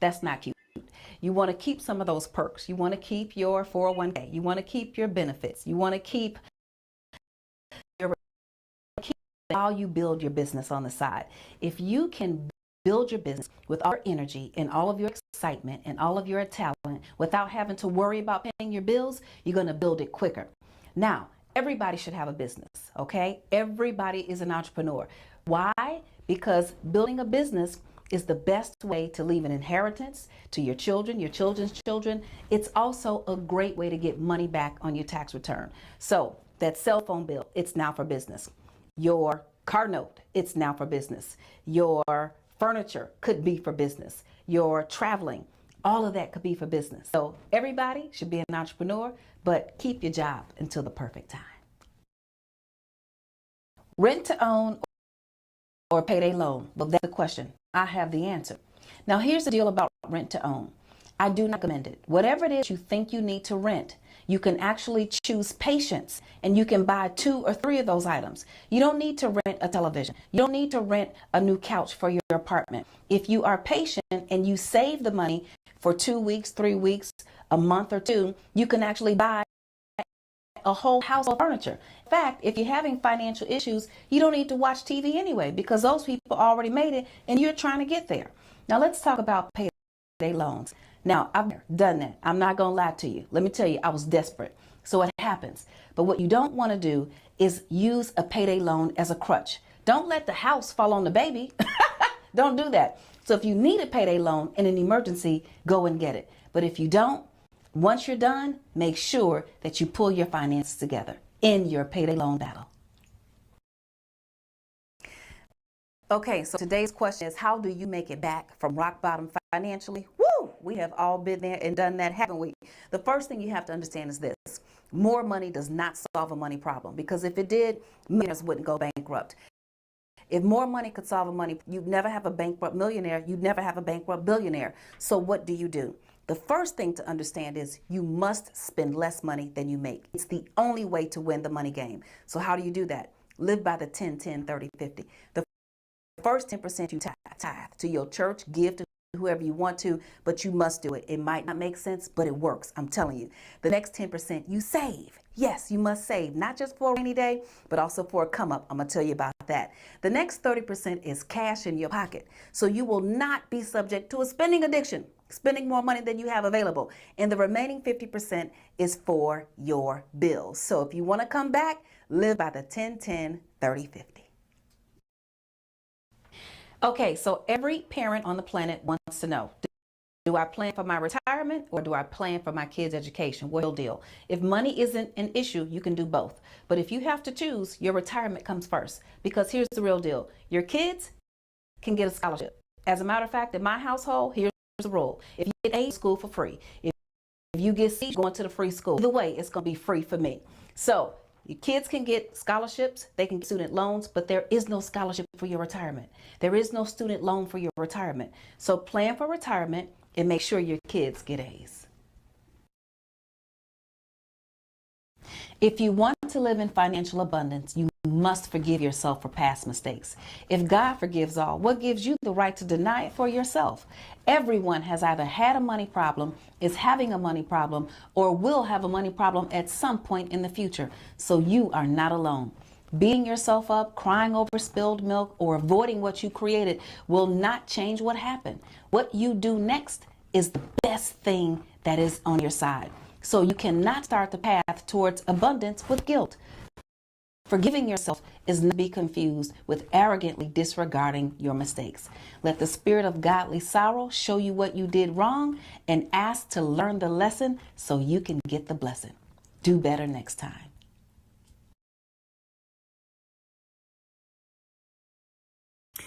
That's not cute. You want to keep some of those perks. You want to keep your 401k. You want to keep your benefits. You want to keep your while you build your business on the side. If you can build your business with all your energy and all of your excitement and all of your talent without having to worry about paying your bills, you're going to build it quicker. Now, everybody should have a business, okay? Everybody is an entrepreneur. Why? Because building a business is the best way to leave an inheritance to your children, your children's children. It's also a great way to get money back on your tax return. So that cell phone bill, it's now for business. Your car note, it's now for business. Your furniture could be for business. Your traveling, all of that could be for business. So everybody should be an entrepreneur, but keep your job until the perfect time. Rent to own or payday loan? Well, that's the question. I have the answer. Now, here's the deal about rent to own. I do not recommend it. Whatever it is you think you need to rent, you can actually choose patience and you can buy 2 or 3 of those items. You don't need to rent a television. You don't need to rent a new couch for your apartment. If you are patient and you save the money for 2 weeks, 3 weeks, a month or 2, you can actually buy a whole house of furniture. In fact, if you're having financial issues, you don't need to watch TV anyway because those people already made it and you're trying to get there. Now let's talk about payday loans. Now, I've done that. I'm not going to lie to you. Let me tell you, I was desperate. So it happens. But what you don't want to do is use a payday loan as a crutch. Don't let the house fall on the baby. Don't do that. So if you need a payday loan in an emergency, go and get it. But if you don't, once you're done, make sure that you pull your finances together in your payday loan battle. Okay, so today's question is, how do you make it back from rock bottom financially? Woo! We have all been there and done that, haven't we? The first thing you have to understand is this. More money does not solve a money problem, because if it did, millionaires wouldn't go bankrupt. If more money could solve a money, you'd never have a bankrupt millionaire, you'd never have a bankrupt billionaire. So what do? The first thing to understand is you must spend less money than you make. It's the only way to win the money game. So how do you do that? Live by the 10-10-30-50. The first 10% you tithe to your church, give to whoever you want to, but you must do it. It might not make sense, but it works. I'm telling you. The next 10% you save. Yes, you must save, not just for a rainy day, but also for a come up. I'm going to tell you about that. The next 30% is cash in your pocket. So you will not be subject to a spending addiction, spending more money than you have available. And the remaining 50% is for your bills. So if you want to come back, live by the 10-10-30-50. Okay, so every parent on the planet wants to know, do I plan for my retirement or do I plan for my kids' education? What's the deal? If money isn't an issue, you can do both. But if you have to choose, your retirement comes first. Because here's the real deal. Your kids can get a scholarship. As a matter of fact, in my household, here's the rule. If you get A, school for free. If you get C, going to the free school. Either way, it's going to be free for me. So your kids can get scholarships, they can get student loans, but there is no scholarship for your retirement. There is no student loan for your retirement. So plan for retirement and make sure your kids get A's. If you want to live in financial abundance, you must forgive yourself for past mistakes. If God forgives all, what gives you the right to deny it for yourself? Everyone has either had a money problem, is having a money problem, or will have a money problem at some point in the future. So you are not alone. Beating yourself up, crying over spilled milk, or avoiding what you created will not change what happened. What you do next is the best thing that is on your side. So you cannot start the path towards abundance with guilt. Forgiving yourself is not to be confused with arrogantly disregarding your mistakes. Let the spirit of godly sorrow show you what you did wrong and ask to learn the lesson so you can get the blessing. Do better next time.